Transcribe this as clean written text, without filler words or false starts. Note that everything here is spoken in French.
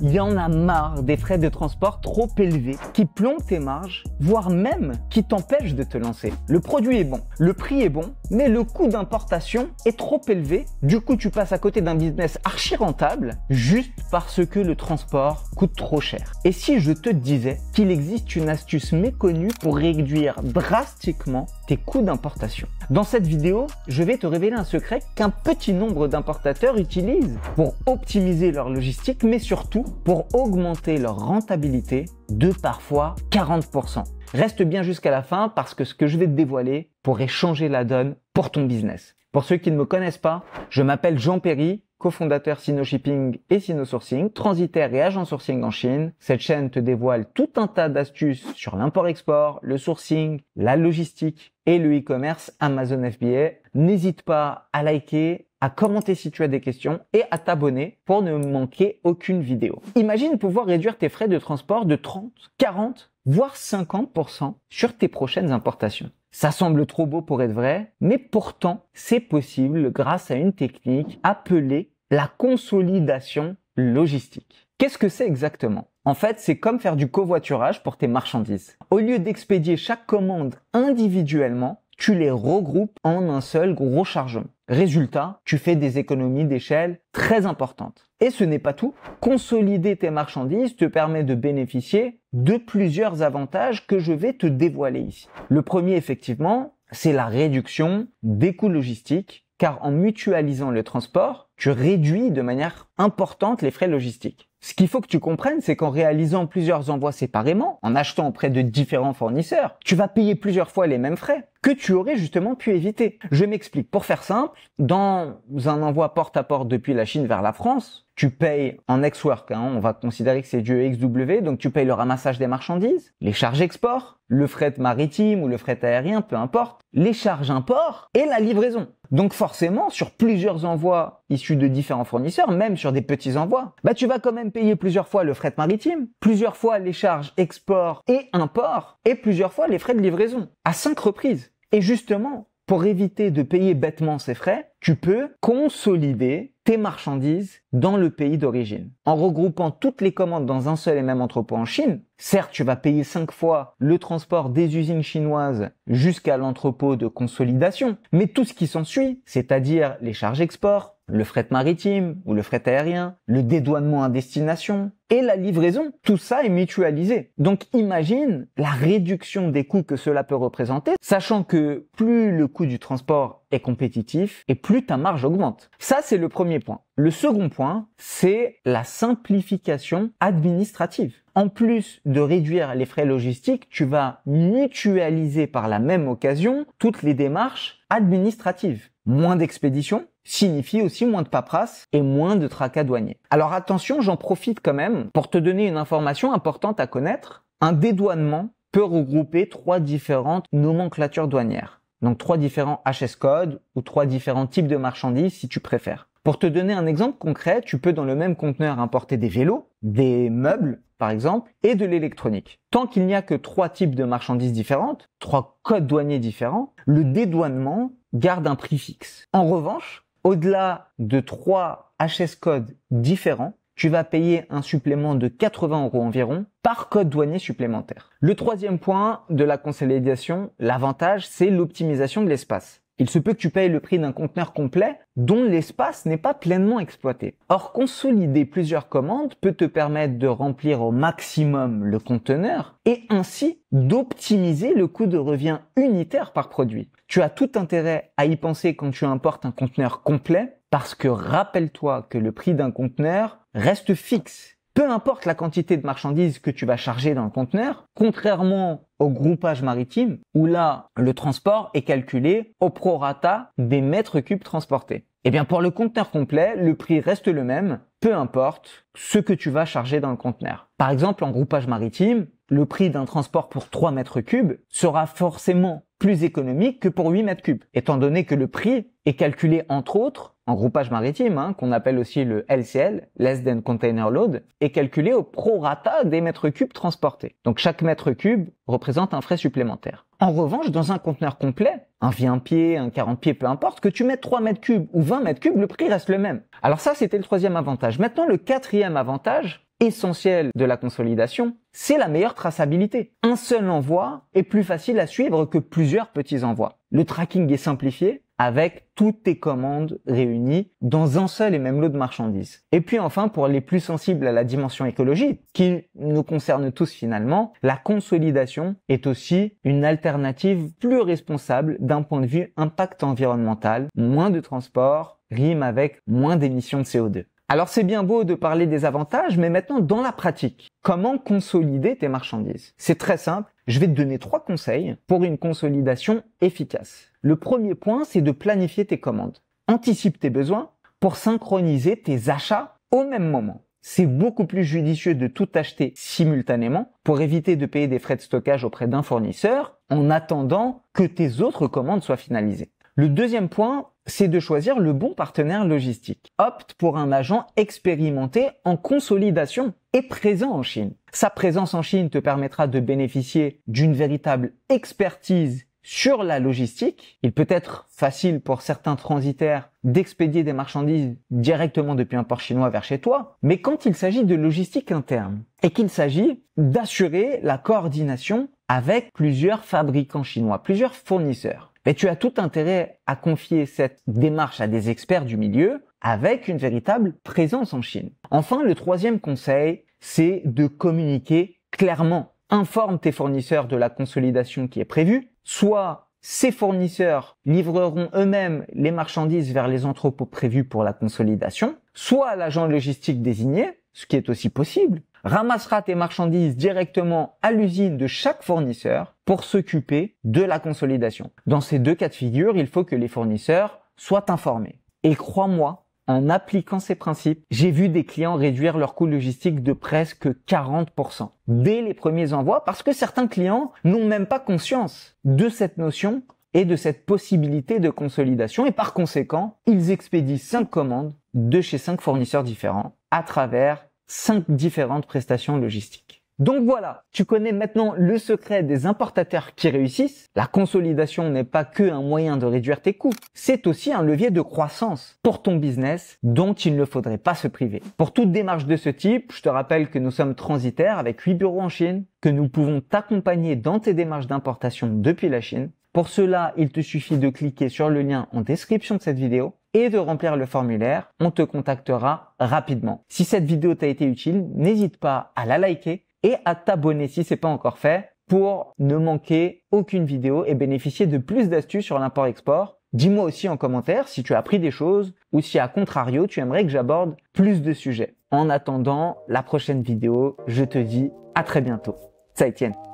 il y en a marre des frais de transport trop élevés qui plombent tes marges, voire même qui t'empêchent de te lancer. Le produit est bon, le prix est bon, mais le coût d'importation est trop élevé. Du coup, tu passes à côté d'un business archi rentable juste parce que le transport coûte trop cher. Et si je te disais qu'il existe une astuce méconnue pour réduire drastiquement tes coûts d'importation? Dans cette vidéo, je vais te révéler un secret qu'un petit nombre d'importateurs utilisent pour optimiser leur logistique, mais surtout pour augmenter leur rentabilité de parfois 40%. Reste bien jusqu'à la fin parce que ce que je vais te dévoiler pourrait changer la donne pour ton business. Pour ceux qui ne me connaissent pas, je m'appelle Jean Perry, cofondateur SinoShipping et SinoSourcing, transitaire et agent sourcing en Chine. Cette chaîne te dévoile tout un tas d'astuces sur l'import-export, le sourcing, la logistique et le e-commerce Amazon FBA. N'hésite pas à liker, à commenter si tu as des questions et à t'abonner pour ne manquer aucune vidéo. Imagine pouvoir réduire tes frais de transport de 30, 40, voire 50% sur tes prochaines importations. Ça semble trop beau pour être vrai, mais pourtant, c'est possible grâce à une technique appelée la consolidation logistique. Qu'est-ce que c'est exactement? En fait, c'est comme faire du covoiturage pour tes marchandises. Au lieu d'expédier chaque commande individuellement, tu les regroupes en un seul gros chargement. Résultat, tu fais des économies d'échelle très importantes. Et ce n'est pas tout. Consolider tes marchandises te permet de bénéficier de plusieurs avantages que je vais te dévoiler ici. Le premier, effectivement, c'est la réduction des coûts logistiques, car en mutualisant le transport, tu réduis de manière importante les frais logistiques. Ce qu'il faut que tu comprennes, c'est qu'en réalisant plusieurs envois séparément, en achetant auprès de différents fournisseurs, tu vas payer plusieurs fois les mêmes frais que tu aurais justement pu éviter. Je m'explique. Pour faire simple, dans un envoi porte-à-porte depuis la Chine vers la France, tu payes en ex-work, on va considérer que c'est du EXW, donc tu payes le ramassage des marchandises, les charges export, le fret maritime ou le fret aérien, peu importe, les charges import et la livraison. Donc forcément, sur plusieurs envois issus de différents fournisseurs, même sur des petits envois, tu vas quand même payer plusieurs fois le fret maritime, plusieurs fois les charges export et import, et plusieurs fois les frais de livraison, à 5 reprises. Et justement, pour éviter de payer bêtement ces frais, tu peux consolider tes marchandises dans le pays d'origine. En regroupant toutes les commandes dans un seul et même entrepôt en Chine, certes, tu vas payer 5 fois le transport des usines chinoises jusqu'à l'entrepôt de consolidation, mais tout ce qui s'ensuit, c'est-à-dire les charges export, le fret maritime ou le fret aérien, le dédouanement à destination et la livraison, tout ça est mutualisé. Donc imagine la réduction des coûts que cela peut représenter, sachant que plus le coût du transport est compétitif et plus ta marge augmente. Ça, c'est le premier point. Le second point, c'est la simplification administrative. En plus de réduire les frais logistiques, tu vas mutualiser par la même occasion toutes les démarches administratives. Moins d'expédition signifie aussi moins de paperasse et moins de tracas douaniers. Alors attention, j'en profite quand même pour te donner une information importante à connaître. Un dédouanement peut regrouper 3 différentes nomenclatures douanières. Donc 3 différents HS codes ou 3 différents types de marchandises si tu préfères. Pour te donner un exemple concret, tu peux dans le même conteneur importer des vélos, des meubles par exemple, et de l'électronique. Tant qu'il n'y a que 3 types de marchandises différentes, 3 codes douaniers différents, le dédouanement garde un prix fixe. En revanche, au-delà de 3 HS codes différents, tu vas payer un supplément de 80 € environ par code douanier supplémentaire. Le troisième point de la consolidation, l'avantage, c'est l'optimisation de l'espace. Il se peut que tu payes le prix d'un conteneur complet dont l'espace n'est pas pleinement exploité. Or, consolider plusieurs commandes peut te permettre de remplir au maximum le conteneur et ainsi d'optimiser le coût de revient unitaire par produit. Tu as tout intérêt à y penser quand tu importes un conteneur complet parce que rappelle-toi que le prix d'un conteneur reste fixe. Peu importe la quantité de marchandises que tu vas charger dans le conteneur, contrairement au groupage maritime où là, le transport est calculé au prorata des mètres cubes transportés. Eh bien, pour le conteneur complet, le prix reste le même, peu importe ce que tu vas charger dans le conteneur. Par exemple, en groupage maritime, le prix d'un transport pour 3 mètres cubes sera forcément plus économique que pour 8 mètres cubes, étant donné que le prix est calculé entre autres en groupage maritime, qu'on appelle aussi le LCL, Less Than Container Load, est calculé au prorata des mètres cubes transportés. Donc chaque mètre cube représente un frais supplémentaire. En revanche, dans un conteneur complet, un 20 pieds, un 40 pieds, peu importe, que tu mettes 3 mètres cubes ou 20 mètres cubes, le prix reste le même. Alors ça, c'était le troisième avantage. Maintenant, le quatrième avantage, essentiel de la consolidation, c'est la meilleure traçabilité. Un seul envoi est plus facile à suivre que plusieurs petits envois. Le tracking est simplifié avec toutes tes commandes réunies dans un seul et même lot de marchandises. Et puis enfin, pour les plus sensibles à la dimension écologique, qui nous concerne tous finalement, la consolidation est aussi une alternative plus responsable d'un point de vue impact environnemental, moins de transport, rime avec moins d'émissions de CO2. Alors c'est bien beau de parler des avantages, mais maintenant dans la pratique, comment consolider tes marchandises? C'est très simple, je vais te donner 3 conseils pour une consolidation efficace. Le premier point, c'est de planifier tes commandes. Anticipe tes besoins pour synchroniser tes achats au même moment. C'est beaucoup plus judicieux de tout acheter simultanément pour éviter de payer des frais de stockage auprès d'un fournisseur en attendant que tes autres commandes soient finalisées. Le deuxième point, c'est de choisir le bon partenaire logistique. Opte pour un agent expérimenté en consolidation et présent en Chine. Sa présence en Chine te permettra de bénéficier d'une véritable expertise sur la logistique. Il peut être facile pour certains transitaires d'expédier des marchandises directement depuis un port chinois vers chez toi, mais quand il s'agit de logistique interne et qu'il s'agit d'assurer la coordination avec plusieurs fabricants chinois, plusieurs fournisseurs, mais tu as tout intérêt à confier cette démarche à des experts du milieu avec une véritable présence en Chine. Enfin, le troisième conseil, c'est de communiquer clairement. Informe tes fournisseurs de la consolidation qui est prévue. Soit ces fournisseurs livreront eux-mêmes les marchandises vers les entrepôts prévus pour la consolidation, soit l'agent logistique désigné, ce qui est aussi possible, ramassera tes marchandises directement à l'usine de chaque fournisseur pour s'occuper de la consolidation. Dans ces 2 cas de figure, il faut que les fournisseurs soient informés. Et crois-moi, en appliquant ces principes, j'ai vu des clients réduire leur coût logistique de presque 40% dès les premiers envois parce que certains clients n'ont même pas conscience de cette notion et de cette possibilité de consolidation et par conséquent, ils expédient 5 commandes de chez 5 fournisseurs différents à travers 5 différentes prestations logistiques. Donc voilà, tu connais maintenant le secret des importateurs qui réussissent. La consolidation n'est pas que un moyen de réduire tes coûts, c'est aussi un levier de croissance pour ton business dont il ne faudrait pas se priver. Pour toute démarche de ce type, je te rappelle que nous sommes transitaires avec 8 bureaux en Chine, que nous pouvons t'accompagner dans tes démarches d'importation depuis la Chine. Pour cela, il te suffit de cliquer sur le lien en description de cette vidéo et de remplir le formulaire. On te contactera rapidement. Si cette vidéo t'a été utile, n'hésite pas à la liker et à t'abonner si c'est pas encore fait pour ne manquer aucune vidéo et bénéficier de plus d'astuces sur l'import-export. Dis-moi aussi en commentaire si tu as appris des choses ou si à contrario tu aimerais que j'aborde plus de sujets. En attendant la prochaine vidéo, je te dis à très bientôt. 再见。